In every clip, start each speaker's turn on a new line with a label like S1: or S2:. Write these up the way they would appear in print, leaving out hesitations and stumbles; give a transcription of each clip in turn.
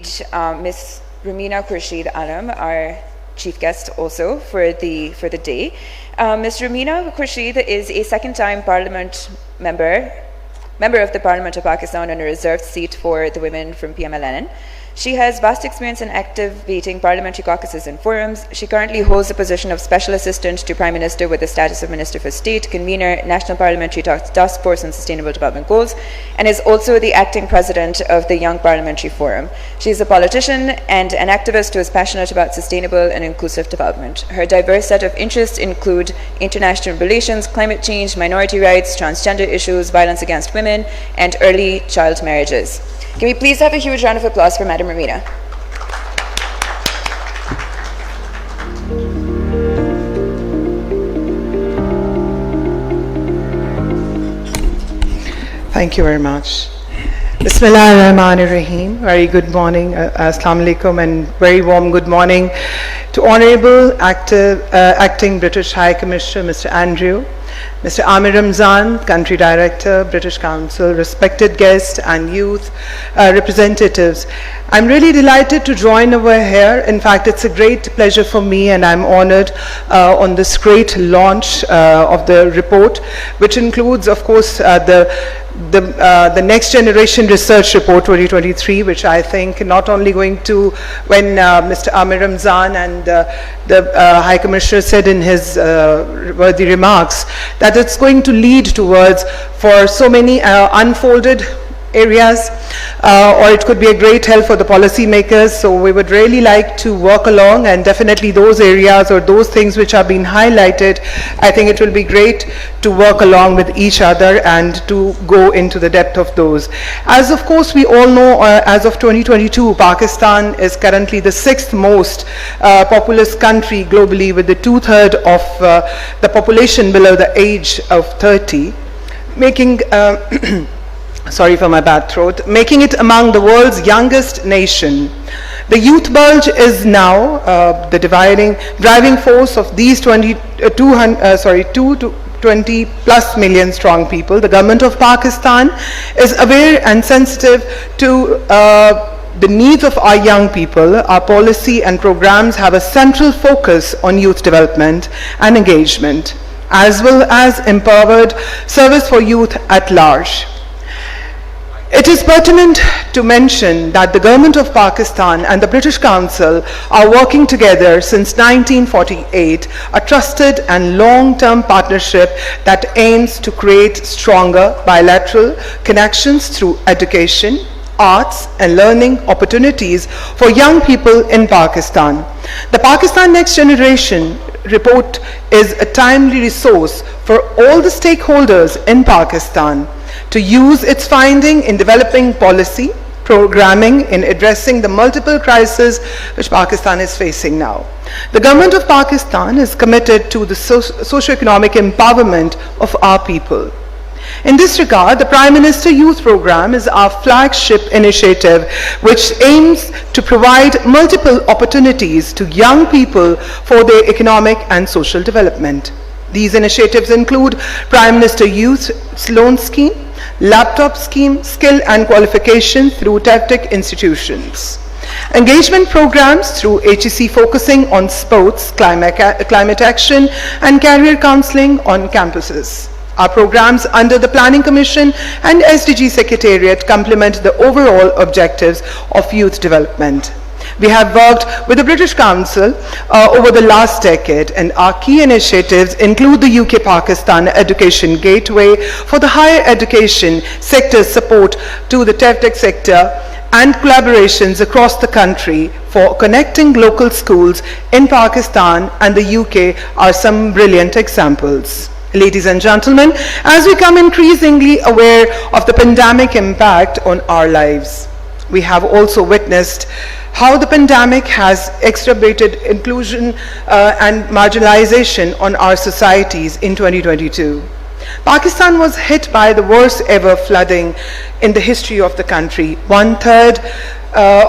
S1: Ms. Romina Khurshid Alam, our chief guest also for the day. Ms. Romina Khurshid is a second-time Parliament member of the Parliament of Pakistan on a reserved seat for the women from PMLN. She has vast experience in activating parliamentary caucuses and forums. She currently holds the position of Special Assistant to Prime Minister with the status of Minister for State, Convener, National Parliamentary Task Force on Sustainable Development Goals, and is also the acting president of the Young Parliamentary Forum. She is a politician and an activist who is passionate about sustainable and inclusive development. Her diverse set of interests include international relations, climate change, minority rights, transgender issues, violence against women, and early child marriages. Can we please have a huge round of applause for Madam Romina?
S2: Thank you very much. Bismillahirrahmanirrahim. Very good morning, Assalamu alaikum, and very warm good morning to Honorable Acting British High Commissioner, Mr. Andrew, Mr. Amir Ramzan, Country Director, British Council, respected guests and youth representatives. I'm really delighted to join over here. In fact, it's a great pleasure for me, and I'm honored on this great launch of the report, which includes, of course, the Next Generation Research Report 2023, which I think not only going to, when Mr. Amir Ramzan and the High Commissioner said in his worthy remarks, that it's going to lead towards for so many unfolded areas, or it could be a great help for the policymakers. So we would really like to work along, and definitely those areas or those things which have been highlighted, I think it will be great to work along with each other and to go into the depth of those. As of course we all know, as of 2022, Pakistan is currently the 6th most populous country globally, with the 2/3 of the population below the age of 30, making sorry for my bad throat, making it among the world's youngest nation. The youth bulge is now the driving force of these 2 to 20 plus million strong people. The government of Pakistan is aware and sensitive to the needs of our young people. Our policy and programs have a central focus on youth development and engagement, as well as empowered service for youth at large. It is pertinent to mention that the Government of Pakistan and the British Council are working together since 1948, a trusted and long-term partnership that aims to create stronger bilateral connections through education, arts and learning opportunities for young people in Pakistan. The Pakistan Next Generation Report is a timely resource for all the stakeholders in Pakistan to use its finding in developing policy, programming, in addressing the multiple crises which Pakistan is facing now. The Government of Pakistan is committed to the socio-economic empowerment of our people. In this regard, the Prime Minister Youth Programme is our flagship initiative, which aims to provide multiple opportunities to young people for their economic and social development. These initiatives include Prime Minister Youth Loan Scheme, Laptop Scheme, Skill and Qualification through TEFTIC institutions, engagement programs through HEC focusing on sports, climate action and career counseling on campuses. Our programs under the Planning Commission and SDG Secretariat complement the overall objectives of youth development. We have worked with the British Council over the last decade, and our key initiatives include the UK-Pakistan Education Gateway for the higher education sector support to the TEFTIC sector, and collaborations across the country for connecting local schools in Pakistan and the UK are some brilliant examples. Ladies and gentlemen, as we become increasingly aware of the pandemic impact on our lives, we have also witnessed how the pandemic has exacerbated inclusion and marginalization on our societies in 2022. Pakistan was hit by the worst ever flooding in the history of the country. 1/3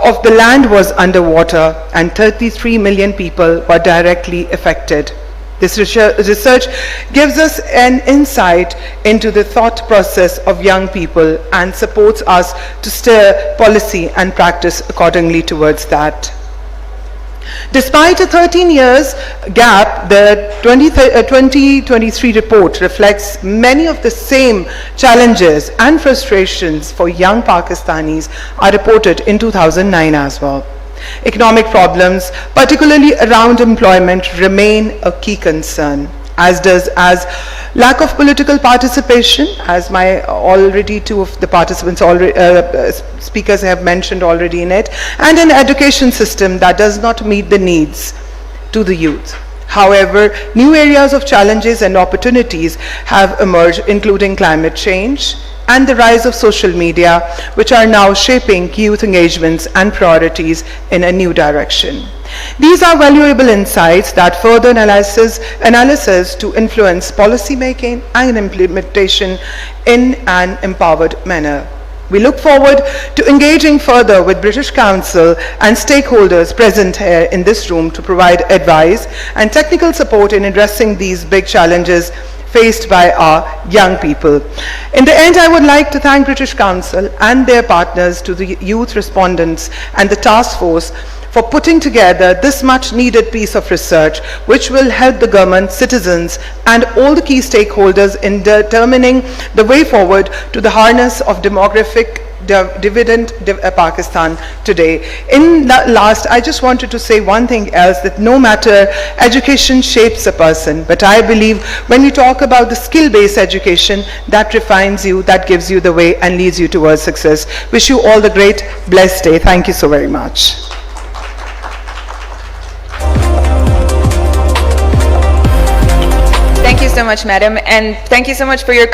S2: of the land was underwater and 33 million people were directly affected. This research gives us an insight into the thought process of young people and supports us to steer policy and practice accordingly towards that. Despite a 13 years gap, the 2023 report reflects many of the same challenges and frustrations for young Pakistanis are reported in 2009 as well. Economic problems, particularly around employment, remain a key concern, as lack of political participation, as already two of the participants speakers have mentioned already in it, and an education system that does not meet the needs to the youth. However, new areas of challenges and opportunities have emerged, including climate change and the rise of social media, which are now shaping youth engagements and priorities in a new direction. These are valuable insights that further analysis to influence policy making and implementation in an empowered manner. We look forward to engaging further with British Council and stakeholders present here in this room to provide advice and technical support in addressing these big challenges faced by our young people. In the end, I would like to thank British Council and their partners, to the youth respondents and the task force, for putting together this much needed piece of research, which will help the government, citizens and all the key stakeholders in determining the way forward to the harness of demographic dividend Pakistan today. In last, I just wanted to say one thing else, that no matter education shapes a person, but I believe when we talk about the skill-based education, that refines you, that gives you the way and leads you towards success. Wish you all the great blessed day. Thank you so very much.
S1: Thank you so much, madam, and thank you so much for your